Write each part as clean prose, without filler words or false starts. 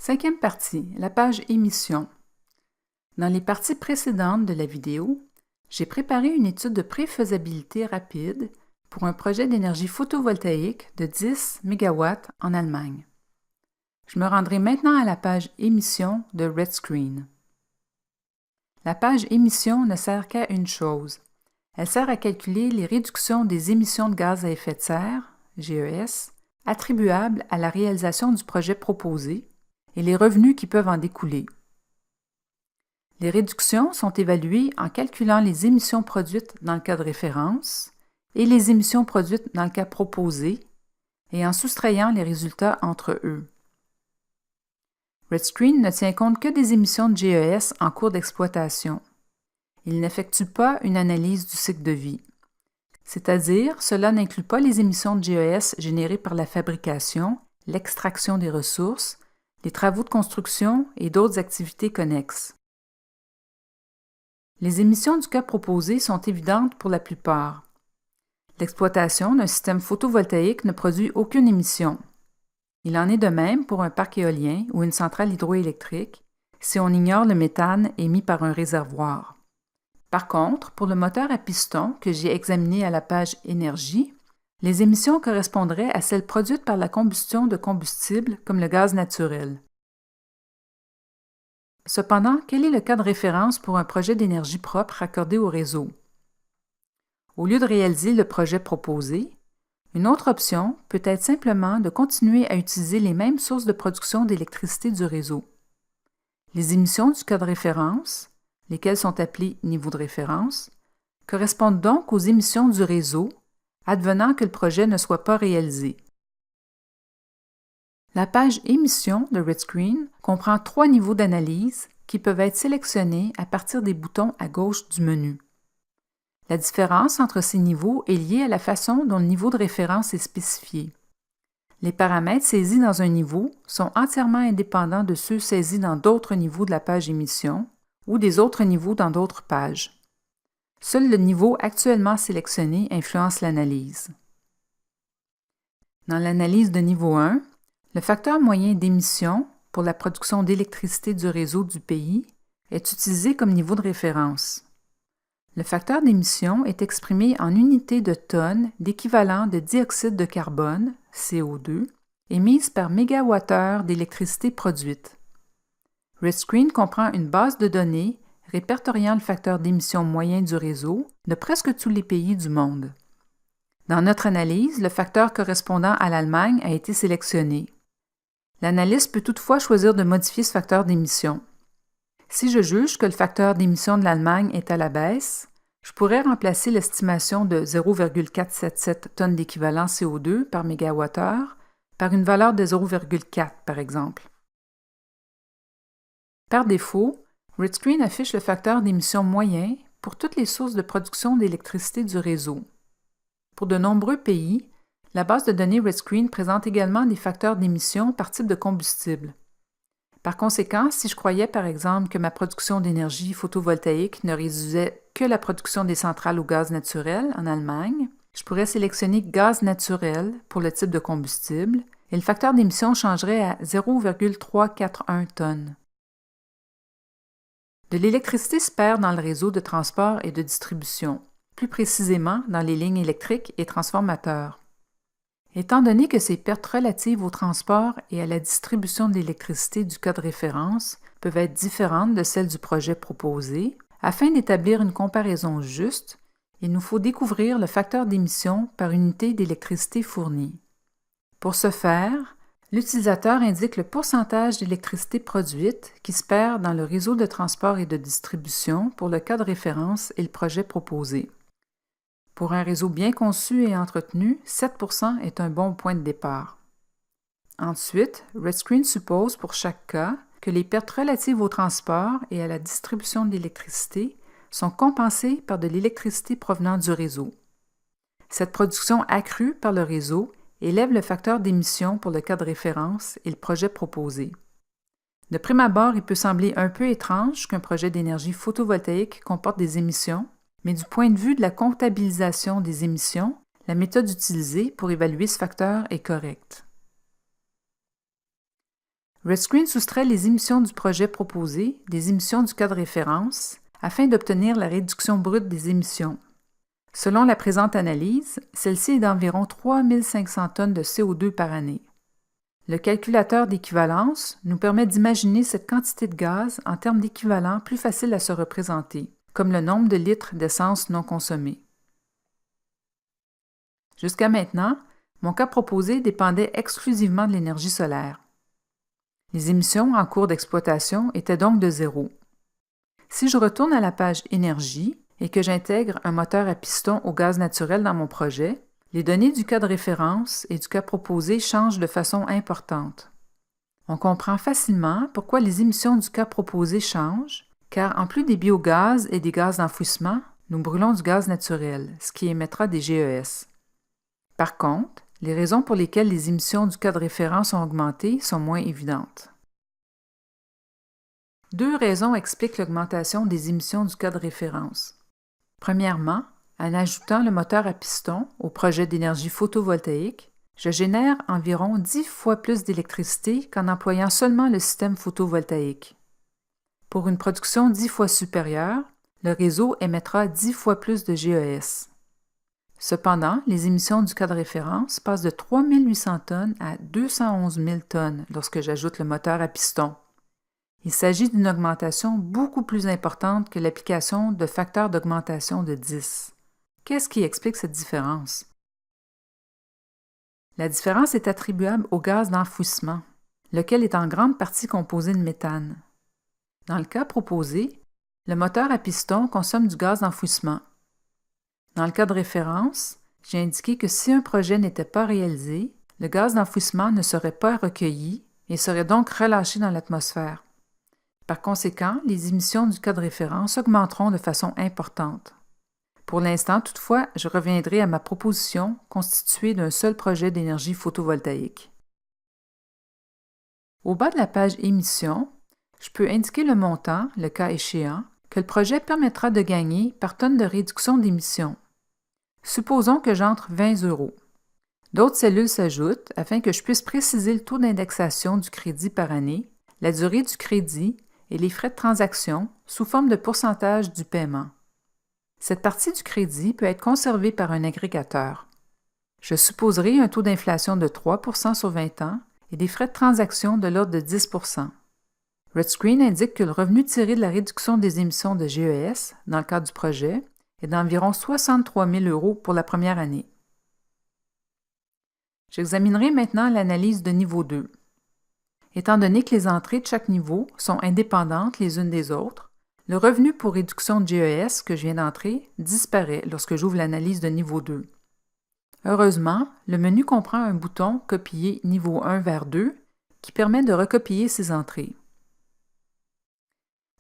Cinquième partie, la page émissions. Dans les parties précédentes de la vidéo, j'ai préparé une étude de préfaisabilité rapide pour un projet d'énergie photovoltaïque de 10 MW en Allemagne. Je me rendrai maintenant à la page émissions de RedScreen. La page émissions ne sert qu'à une chose. Elle sert à calculer les réductions des émissions de gaz à effet de serre, GES, attribuables à la réalisation du projet proposé et les revenus qui peuvent en découler. Les réductions sont évaluées en calculant les émissions produites dans le cas de référence et les émissions produites dans le cas proposé et en soustrayant les résultats entre eux. RedScreen ne tient compte que des émissions de GES en cours d'exploitation. Il n'effectue pas une analyse du cycle de vie. C'est-à-dire, cela n'inclut pas les émissions de GES générées par la fabrication, l'extraction des ressources, les travaux de construction et d'autres activités connexes. Les émissions du cas proposé sont évidentes pour la plupart. L'exploitation d'un système photovoltaïque ne produit aucune émission. Il en est de même pour un parc éolien ou une centrale hydroélectrique si on ignore le méthane émis par un réservoir. Par contre, pour le moteur à piston que j'ai examiné à la page Énergie, les émissions correspondraient à celles produites par la combustion de combustibles comme le gaz naturel. Cependant, quel est le cas de référence pour un projet d'énergie propre raccordé au réseau? Au lieu de réaliser le projet proposé, une autre option peut être simplement de continuer à utiliser les mêmes sources de production d'électricité du réseau. Les émissions du cas de référence, lesquelles sont appelées niveau de référence, correspondent donc aux émissions du réseau, advenant que le projet ne soit pas réalisé. La page Émissions de RedScreen comprend 3 niveaux d'analyse qui peuvent être sélectionnés à partir des boutons à gauche du menu. La différence entre ces niveaux est liée à la façon dont le niveau de référence est spécifié. Les paramètres saisis dans un niveau sont entièrement indépendants de ceux saisis dans d'autres niveaux de la page Émissions ou des autres niveaux dans d'autres pages. Seul le niveau actuellement sélectionné influence l'analyse. Dans l'analyse de niveau 1, le facteur moyen d'émission pour la production d'électricité du réseau du pays est utilisé comme niveau de référence. Le facteur d'émission est exprimé en unités de tonnes d'équivalent de dioxyde de carbone, CO2, émises par mégawattheure d'électricité produite. RedScreen comprend une base de données répertoriant le facteur d'émission moyen du réseau de presque tous les pays du monde. Dans notre analyse, le facteur correspondant à l'Allemagne a été sélectionné. L'analyste peut toutefois choisir de modifier ce facteur d'émission. Si je juge que le facteur d'émission de l'Allemagne est à la baisse, je pourrais remplacer l'estimation de 0,477 tonnes d'équivalent CO2 par mégawattheure par une valeur de 0,4 par exemple. Par défaut, RedScreen affiche le facteur d'émission moyen pour toutes les sources de production d'électricité du réseau. Pour de nombreux pays, la base de données RedScreen présente également des facteurs d'émission par type de combustible. Par conséquent, si je croyais par exemple que ma production d'énergie photovoltaïque ne réduisait que la production des centrales au gaz naturel en Allemagne, je pourrais sélectionner gaz naturel pour le type de combustible et le facteur d'émission changerait à 0,341 tonnes. De l'électricité se perd dans le réseau de transport et de distribution, plus précisément dans les lignes électriques et transformateurs. Étant donné que ces pertes relatives au transport et à la distribution de l'électricité du cas de référence peuvent être différentes de celles du projet proposé, afin d'établir une comparaison juste, il nous faut découvrir le facteur d'émission par unité d'électricité fournie. Pour ce faire, l'utilisateur indique le pourcentage d'électricité produite qui se perd dans le réseau de transport et de distribution pour le cas de référence et le projet proposé. Pour un réseau bien conçu et entretenu, 7% est un bon point de départ. Ensuite, RedScreen suppose pour chaque cas que les pertes relatives au transport et à la distribution de l'électricité sont compensées par de l'électricité provenant du réseau. Cette production accrue par le réseau élève le facteur d'émission pour le cas de référence et le projet proposé. De prime abord, il peut sembler un peu étrange qu'un projet d'énergie photovoltaïque comporte des émissions, mais du point de vue de la comptabilisation des émissions, la méthode utilisée pour évaluer ce facteur est correcte. RedScreen soustrait les émissions du projet proposé des émissions du cas de référence afin d'obtenir la réduction brute des émissions. Selon la présente analyse, celle-ci est d'environ 3500 tonnes de CO2 par année. Le calculateur d'équivalence nous permet d'imaginer cette quantité de gaz en termes d'équivalent plus facile à se représenter, comme le nombre de litres d'essence non consommés. Jusqu'à maintenant, mon cas proposé dépendait exclusivement de l'énergie solaire. Les émissions en cours d'exploitation étaient donc de zéro. Si je retourne à la page Énergie et que j'intègre un moteur à piston au gaz naturel dans mon projet, les données du cas de référence et du cas proposé changent de façon importante. On comprend facilement pourquoi les émissions du cas proposé changent, car en plus des biogaz et des gaz d'enfouissement, nous brûlons du gaz naturel, ce qui émettra des GES. Par contre, les raisons pour lesquelles les émissions du cas de référence ont augmenté sont moins évidentes. Deux raisons expliquent l'augmentation des émissions du cas de référence. Premièrement, en ajoutant le moteur à piston au projet d'énergie photovoltaïque, je génère environ 10 fois plus d'électricité qu'en employant seulement le système photovoltaïque. Pour une production 10 fois supérieure, le réseau émettra 10 fois plus de GES. Cependant, les émissions du cas de référence passent de 3800 tonnes à 211 000 tonnes lorsque j'ajoute le moteur à piston. Il s'agit d'une augmentation beaucoup plus importante que l'application de facteurs d'augmentation de 10. Qu'est-ce qui explique cette différence? La différence est attribuable au gaz d'enfouissement, lequel est en grande partie composé de méthane. Dans le cas proposé, le moteur à piston consomme du gaz d'enfouissement. Dans le cas de référence, j'ai indiqué que si un projet n'était pas réalisé, le gaz d'enfouissement ne serait pas recueilli et serait donc relâché dans l'atmosphère. Par conséquent, les émissions du cas de référence augmenteront de façon importante. Pour l'instant, toutefois, je reviendrai à ma proposition constituée d'un seul projet d'énergie photovoltaïque. Au bas de la page Émissions, je peux indiquer le montant, le cas échéant, que le projet permettra de gagner par tonne de réduction d'émissions. Supposons que j'entre 20 €. D'autres cellules s'ajoutent afin que je puisse préciser le taux d'indexation du crédit par année, la durée du crédit et les frais de transaction sous forme de pourcentage du paiement. Cette partie du crédit peut être conservée par un agrégateur. Je supposerai un taux d'inflation de 3 % sur 20 ans et des frais de transaction de l'ordre de 10 %. RedScreen indique que le revenu tiré de la réduction des émissions de GES, dans le cadre du projet, est d'environ 63 000 € pour la première année. J'examinerai maintenant l'analyse de niveau 2. Étant donné que les entrées de chaque niveau sont indépendantes les unes des autres, le revenu pour réduction de GES que je viens d'entrer disparaît lorsque j'ouvre l'analyse de niveau 2. Heureusement, le menu comprend un bouton « Copier niveau 1 vers 2 » qui permet de recopier ces entrées.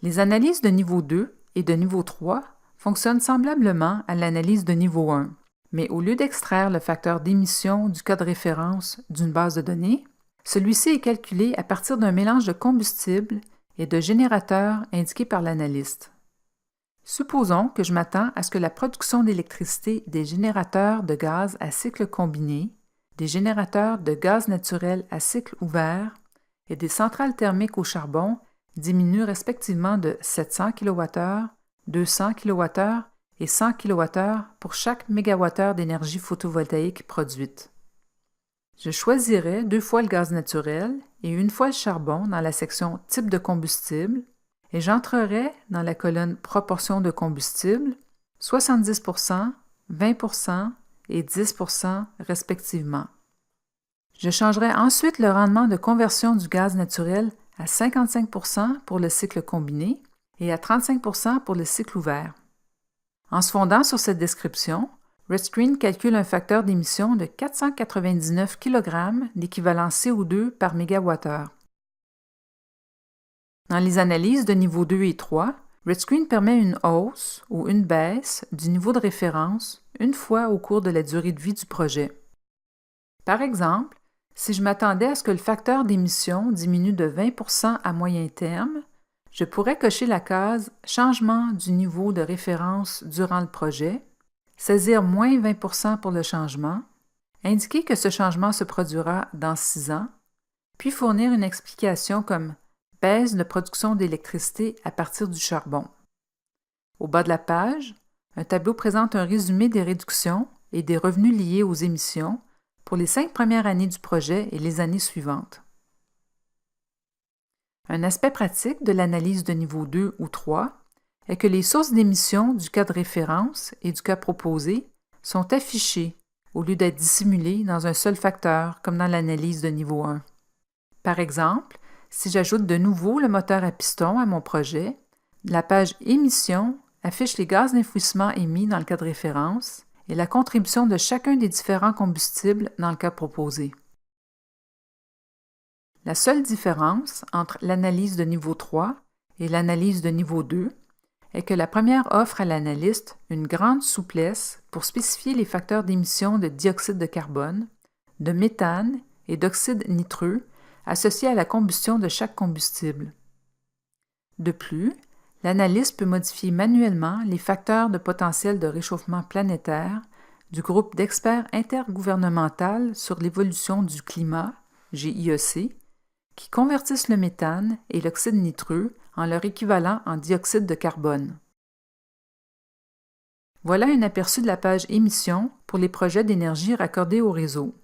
Les analyses de niveau 2 et de niveau 3 fonctionnent semblablement à l'analyse de niveau 1, mais au lieu d'extraire le facteur d'émission du cas de référence d'une base de données, celui-ci est calculé à partir d'un mélange de combustible et de générateurs indiqués par l'analyste. Supposons que je m'attends à ce que la production d'électricité des générateurs de gaz à cycle combiné, des générateurs de gaz naturel à cycle ouvert et des centrales thermiques au charbon diminue respectivement de 700 kWh, 200 kWh et 100 kWh pour chaque mégawattheure d'énergie photovoltaïque produite. Je choisirai 2 fois le gaz naturel et 1 fois le charbon dans la section « Type de combustible » et j'entrerai dans la colonne « Proportion de combustible » 70 %, 20 % et 10 % respectivement. Je changerai ensuite le rendement de conversion du gaz naturel à 55 % pour le cycle combiné et à 35 % pour le cycle ouvert. En se fondant sur cette description, RedScreen calcule un facteur d'émission de 499 kg d'équivalent CO2 par mégawattheure. Dans les analyses de niveau 2 et 3, RedScreen permet une hausse ou une baisse du niveau de référence une fois au cours de la durée de vie du projet. Par exemple, si je m'attendais à ce que le facteur d'émission diminue de 20 % à moyen terme, je pourrais cocher la case « Changement du niveau de référence durant le projet », saisir moins 20 % pour le changement, indiquer que ce changement se produira dans 6 ans, puis fournir une explication comme « baisse de production d'électricité à partir du charbon ». Au bas de la page, un tableau présente un résumé des réductions et des revenus liés aux émissions pour les 5 premières années du projet et les années suivantes. Un aspect pratique de l'analyse de niveau 2 ou 3 est que les sources d'émissions du cas de référence et du cas proposé sont affichées au lieu d'être dissimulées dans un seul facteur comme dans l'analyse de niveau 1. Par exemple, si j'ajoute de nouveau le moteur à piston à mon projet, la page Émissions affiche les gaz d'enfouissement émis dans le cas de référence et la contribution de chacun des différents combustibles dans le cas proposé. La seule différence entre l'analyse de niveau 3 et l'analyse de niveau 2 est que la première offre à l'analyste une grande souplesse pour spécifier les facteurs d'émission de dioxyde de carbone, de méthane et d'oxyde nitreux associés à la combustion de chaque combustible. De plus, l'analyste peut modifier manuellement les facteurs de potentiel de réchauffement planétaire du groupe d'experts intergouvernemental sur l'évolution du climat, GIEC, qui convertissent le méthane et l'oxyde nitreux en leur équivalent en dioxyde de carbone. Voilà un aperçu de la page Émissions pour les projets d'énergie raccordés au réseau.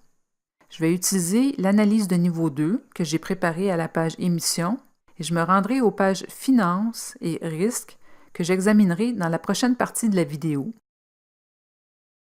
Je vais utiliser l'analyse de niveau 2 que j'ai préparée à la page Émissions et je me rendrai aux pages Finances et Risques que j'examinerai dans la prochaine partie de la vidéo.